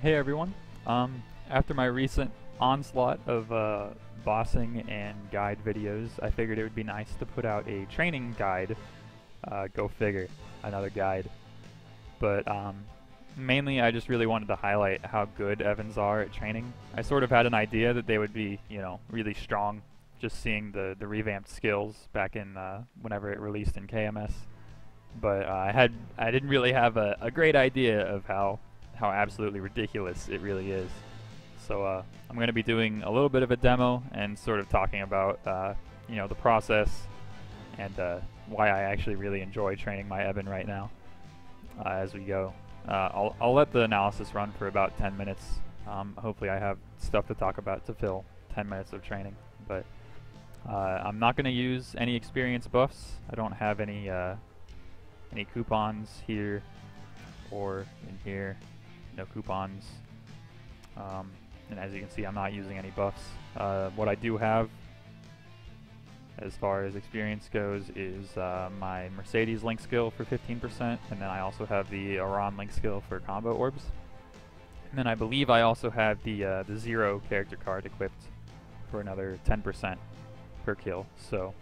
Hey everyone. After my recent onslaught of bossing and guide videos, I figured it would be nice to put out a training guide. Go figure, another guide. But mainly I just really wanted to highlight how good Evans are at training. I sort of had an idea that they would be, really strong, just seeing the revamped skills back in whenever it released in KMS. But I didn't really have a great idea of how absolutely ridiculous it really is. So I'm going to be doing a little bit of a demo and sort of talking about the process and why I actually really enjoy training my Evan right now as we go. I'll let the analysis run for about 10 minutes. Hopefully I have stuff to talk about to fill 10 minutes of training. But I'm not going to use any experience buffs. I don't have any coupons here or in here. No coupons. And as you can see, I'm not using any buffs. What I do have as far as experience goes is my Mercedes link skill for 15%, and then I also have the Iran link skill for combo orbs. And then I believe I also have the Zero character card equipped for another 10% per kill. So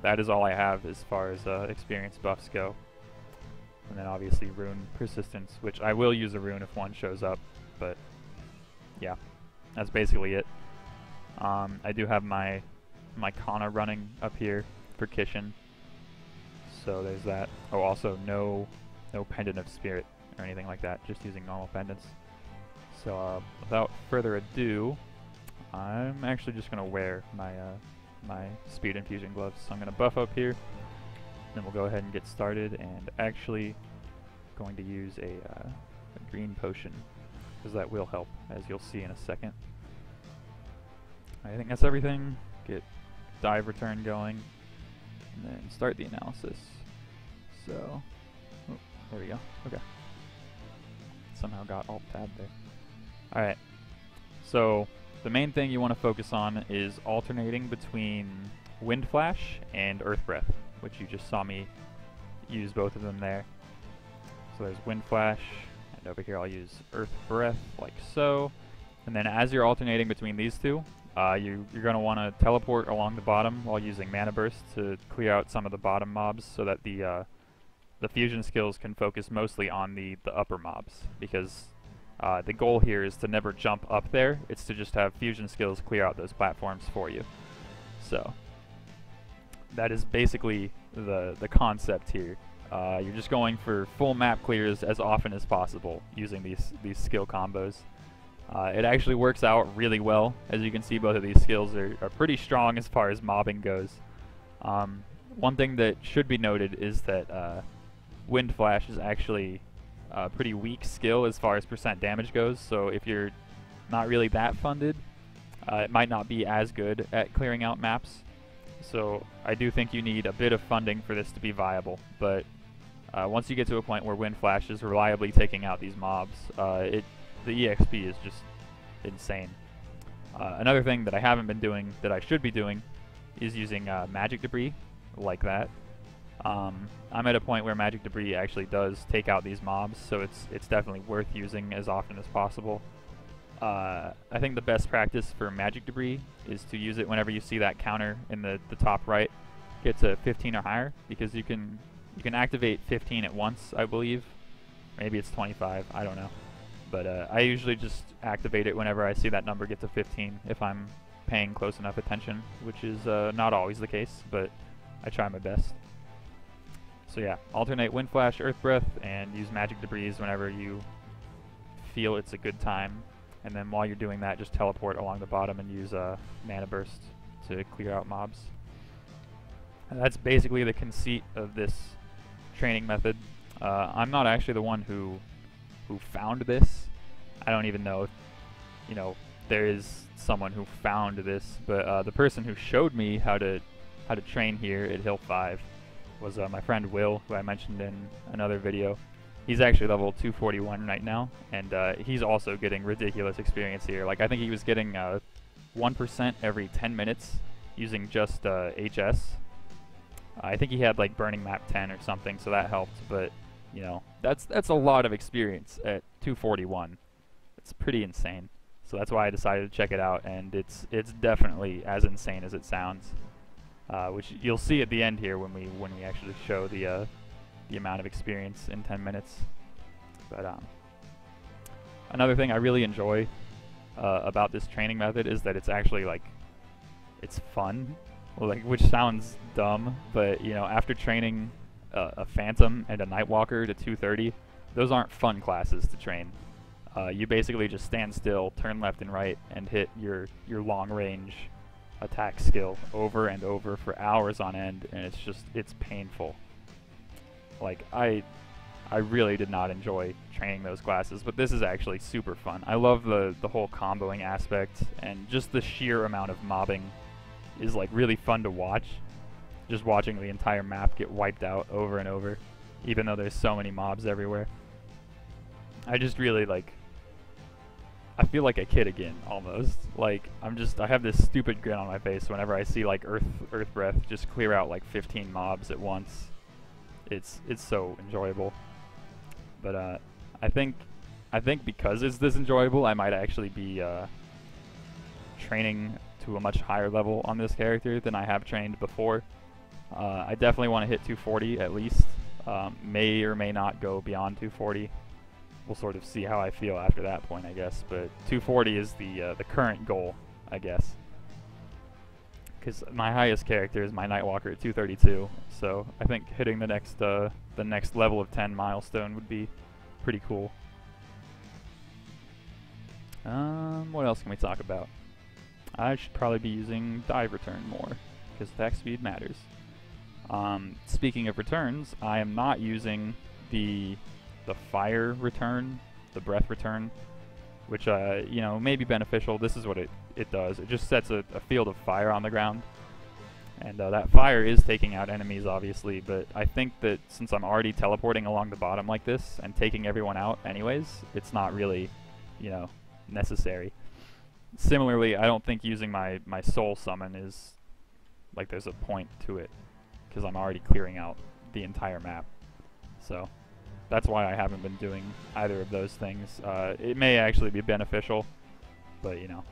that is all I have as far as experience buffs go. And then obviously rune persistence, which I will use a rune if one shows up, but yeah, that's basically it. I do have my Kana running up here for Kishin, so there's that. Oh, also no Pendant of Spirit or anything like that, just using normal pendants. So without further ado, I'm actually just gonna wear my speed infusion gloves. So I'm gonna buff up here. Then we'll go ahead and get started, and actually going to use a green potion, because that will help, as you'll see in a second. I think that's everything. Get dive return going, and then start the analysis. So, oh, there we go. Okay. Somehow got alt tab there. Alright, so the main thing you want to focus on is alternating between Wind Flash and Earth Breath, which you just saw me use both of them there. So there's Wind Flash, and over here I'll use Earth Breath, like so. And then as you're alternating between these two, you're going to want to teleport along the bottom while using Mana Burst to clear out some of the bottom mobs, so that the fusion skills can focus mostly on the upper mobs, because the goal here is to never jump up there. It's to just have fusion skills clear out those platforms for you. So that is basically the concept here. You're just going for full map clears as often as possible using these skill combos. It actually works out really well. As you can see, both of these skills are pretty strong as far as mobbing goes. One thing that should be noted is that Wind Flash is actually a pretty weak skill as far as percent damage goes, so if you're not really that funded, it might not be as good at clearing out maps. So I do think you need a bit of funding for this to be viable, but once you get to a point where Wind Flash is reliably taking out these mobs, the EXP is just insane. Another thing that I haven't been doing that I should be doing is using Magic Debris like that. I'm at a point where Magic Debris actually does take out these mobs, so it's definitely worth using as often as possible. I think the best practice for Magic Debris is to use it whenever you see that counter in the top right get to 15 or higher, because you can activate 15 at once, I believe. Maybe it's 25, I don't know. But I usually just activate it whenever I see that number get to 15 if I'm paying close enough attention, which is not always the case, but I try my best. So yeah, alternate Wind Flash, Earth Breath, and use Magic Debris whenever you feel it's a good time. And then while you're doing that, just teleport along the bottom and use Mana Burst to clear out mobs. And that's basically the conceit of this training method. I'm not actually the one who found this. I don't even know if there is someone who found this, but the person who showed me how to train here at Hill 5 was my friend Will, who I mentioned in another video. He's actually level 241 right now, and he's also getting ridiculous experience here. Like, I think he was getting 1% every 10 minutes using just HS. I think he had like Burning Map 10 or something, so that helped, but you know, that's a lot of experience at 241. it's pretty insane. So that's why I decided to check it out, and it's definitely as insane as it sounds. Which you'll see at the end here when we actually show the amount of experience in 10 minutes. But another thing I really enjoy about this training method is that it's actually like it's fun, like, which sounds dumb, but you know, after training a Phantom and a Nightwalker to 230, those aren't fun classes to train. You basically just stand still, turn left and right, and hit your long range attack skill over and over for hours on end, and it's painful. Like, I really did not enjoy training those classes, but this is actually super fun. I love the whole comboing aspect, and just the sheer amount of mobbing is like really fun to watch. Just watching the entire map get wiped out over and over, even though there's so many mobs everywhere. I just really like, I feel like a kid again, almost. Like, I have this stupid grin on my face whenever I see like Earth Breath just clear out like 15 mobs at once. It's so enjoyable. But I think because it's this enjoyable, I might actually be training to a much higher level on this character than I have trained before. I definitely want to hit 240 at least. May or may not go beyond 240. We'll sort of see how I feel after that point, I guess. But 240 is the current goal, I guess. Because my highest character is my Nightwalker at 232, so I think hitting the next level of 10 milestone would be pretty cool. What else can we talk about? I should probably be using dive return more, because attack speed matters. Speaking of returns, I am not using the fire return, the breath return, which you know, may be beneficial. This is what it does. It just sets a field of fire on the ground, and that fire is taking out enemies, obviously, but I think that since I'm already teleporting along the bottom like this and taking everyone out anyways, it's not really, you know, necessary. Similarly, I don't think using my soul summon is, like, there's a point to it, because I'm already clearing out the entire map. So that's why I haven't been doing either of those things. It may actually be beneficial, but, you know,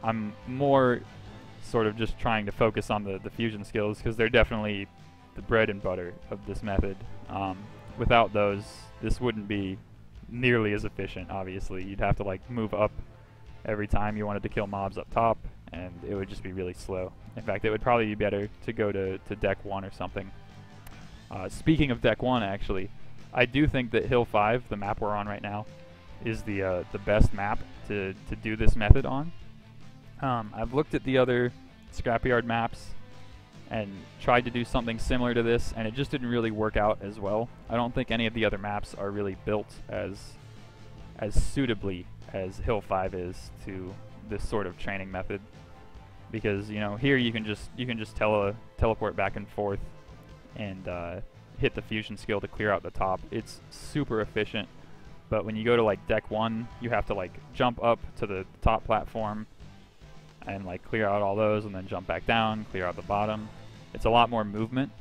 I'm more sort of just trying to focus on the fusion skills, because they're definitely the bread and butter of this method. Without those, this wouldn't be nearly as efficient, obviously. You'd have to, like, move up every time you wanted to kill mobs up top, and it would just be really slow. In fact, it would probably be better to go to deck 1 or something. Speaking of deck 1, actually, I do think that Hill 5, the map we're on right now, is the best map to do this method on. I've looked at the other Scrapyard maps and tried to do something similar to this, and it just didn't really work out as well. I don't think any of the other maps are really built as suitably as Hill 5 is to this sort of training method, because, you know, here you can just teleport back and forth and hit the fusion skill to clear out the top. It's super efficient, but when you go to like deck 1, you have to like jump up to the top platform and like clear out all those, and then jump back down, clear out the bottom. It's a lot more movement,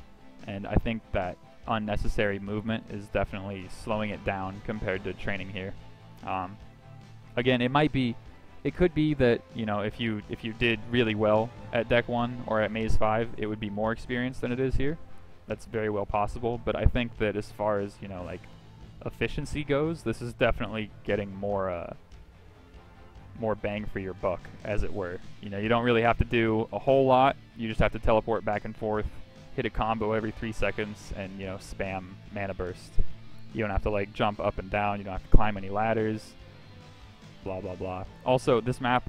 and I think that unnecessary movement is definitely slowing it down compared to training here. Again, it could be that, you know, if you did really well at deck 1 or at maze 5, it would be more experience than it is here. That's very well possible, but I think that as far as, you know, like, efficiency goes, this is definitely getting more bang for your buck, as it were. You know, you don't really have to do a whole lot. You just have to teleport back and forth, hit a combo every 3 seconds, and, you know, spam mana burst. You don't have to, like, jump up and down. You don't have to climb any ladders. Blah, blah, blah. Also, this map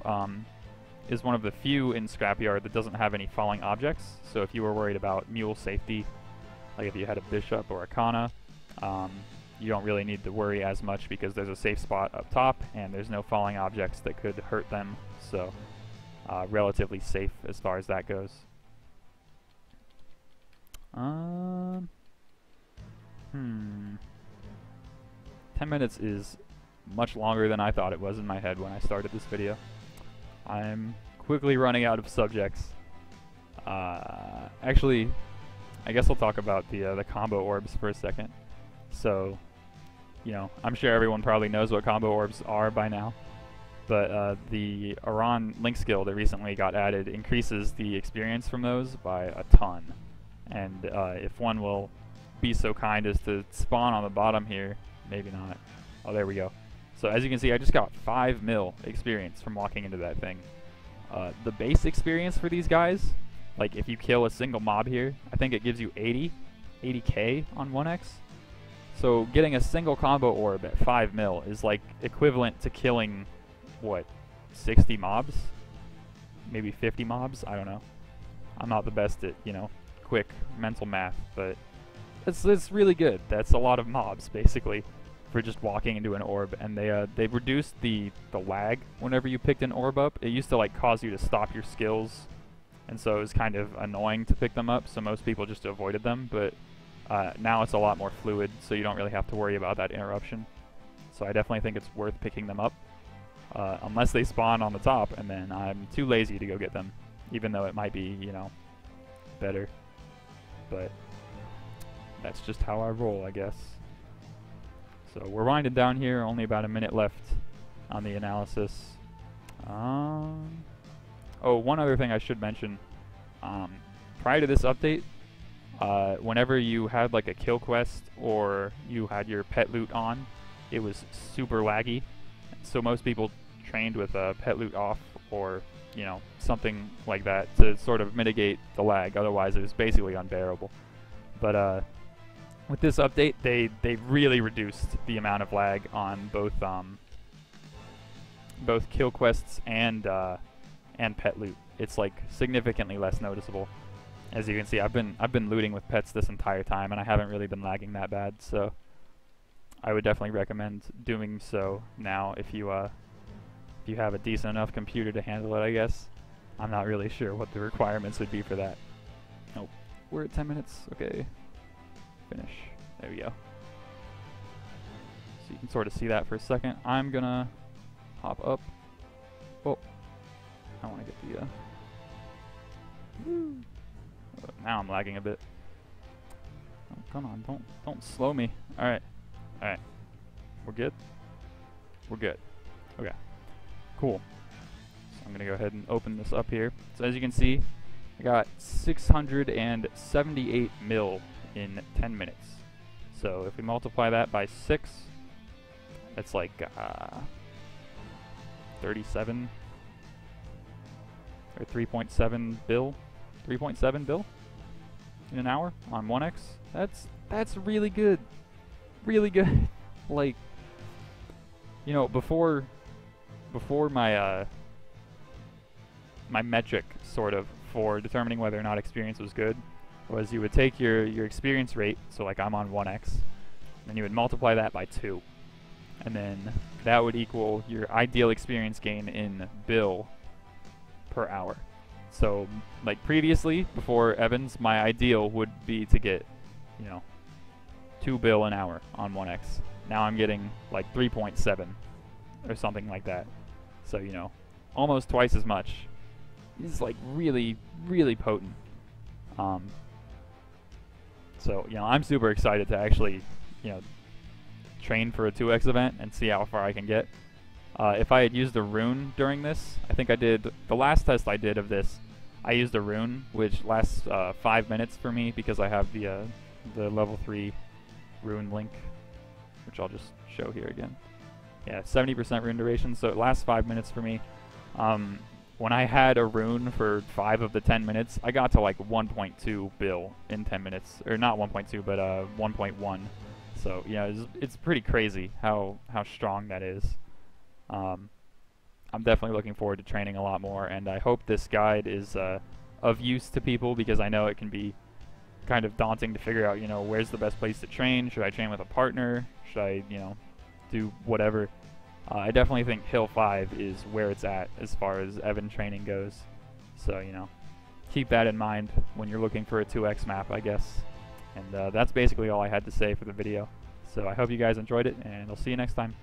is one of the few in Scrapyard that doesn't have any falling objects. So if you were worried about mule safety, like if you had a bishop or a Kana, you don't really need to worry as much, because there's a safe spot up top and there's no falling objects that could hurt them. So relatively safe as far as that goes. 10 minutes is much longer than I thought it was in my head when I started this video. I'm quickly running out of subjects. Actually, I guess I'll talk about the combo orbs for a second. So, you know, I'm sure everyone probably knows what combo orbs are by now, but the Iran Link skill that recently got added increases the experience from those by a ton. And if one will be so kind as to spawn on the bottom here, maybe not. Oh, there we go. So as you can see, I just got 5 mil experience from walking into that thing. The base experience for these guys, like if you kill a single mob here, I think it gives you 80k on 1x. So getting a single combo orb at 5 mil is like equivalent to killing, what, 60 mobs? Maybe 50 mobs? I don't know. I'm not the best at, you know, quick mental math, but it's really good. That's a lot of mobs, basically, for just walking into an orb. And they reduced the lag whenever you picked an orb up. It used to like cause you to stop your skills, and so it was kind of annoying to pick them up, so most people just avoided them, but now it's a lot more fluid, so you don't really have to worry about that interruption. So I definitely think it's worth picking them up, unless they spawn on the top, and then I'm too lazy to go get them, even though it might be, you know, better. But that's just how I roll, I guess. So we're winding down here, only about a minute left on the analysis. Oh, one other thing I should mention. Prior to this update, whenever you had like a kill quest or you had your pet loot on, it was super laggy. So most people trained with pet loot off, or, you know, something like that to sort of mitigate the lag. Otherwise it was basically unbearable. But with this update, they really reduced the amount of lag on both kill quests and pet loot. It's like significantly less noticeable. As you can see, I've been looting with pets this entire time, and I haven't really been lagging that bad. So I would definitely recommend doing so now if you have a decent enough computer to handle it, I guess. I'm not really sure what the requirements would be for that. Oh, we're at 10 minutes. Okay. Finish. There we go. So you can sort of see that for a second. I'm gonna hop up. Oh, I want to get the now I'm lagging a bit. Oh, come on, don't slow me. All right. We're good. We're good. Okay. Cool. So I'm gonna go ahead and open this up here. So as you can see, I got 678 mil in 10 minutes. So if we multiply that by 6, that's like 37 or 3.7 bill. 3.7 bill in an hour on 1x. That's really good. Really good. Like, you know, before my my metric sort of for determining whether or not experience was good was you would take your experience rate, so like I'm on 1x, then you would multiply that by 2, and then that would equal your ideal experience gain in bill per hour. So like previously, before Evans, my ideal would be to get, you know, 2 bill an hour on 1x. Now I'm getting like 3.7 or something like that. So, you know, almost twice as much. It's like really, really potent. So, you know, I'm super excited to actually, you know, train for a 2x event and see how far I can get. If I had used a rune during this, I think I did, the last test I did of this, I used a rune, which lasts 5 minutes for me because I have the level 3 rune link, which I'll just show here again. Yeah, 70% rune duration, so it lasts 5 minutes for me. When I had a rune for 5 of the 10 minutes, I got to like 1.2 bill in 10 minutes. Or not 1.2, but 1.1. So, yeah, it's pretty crazy how strong that is. I'm definitely looking forward to training a lot more, and I hope this guide is of use to people, because I know it can be kind of daunting to figure out, you know, where's the best place to train? Should I train with a partner? Should I, you know, do whatever? I definitely think Hill 5 is where it's at as far as Evan training goes. So, you know, keep that in mind when you're looking for a 2x map, I guess. And that's basically all I had to say for the video. So I hope you guys enjoyed it, and I'll see you next time.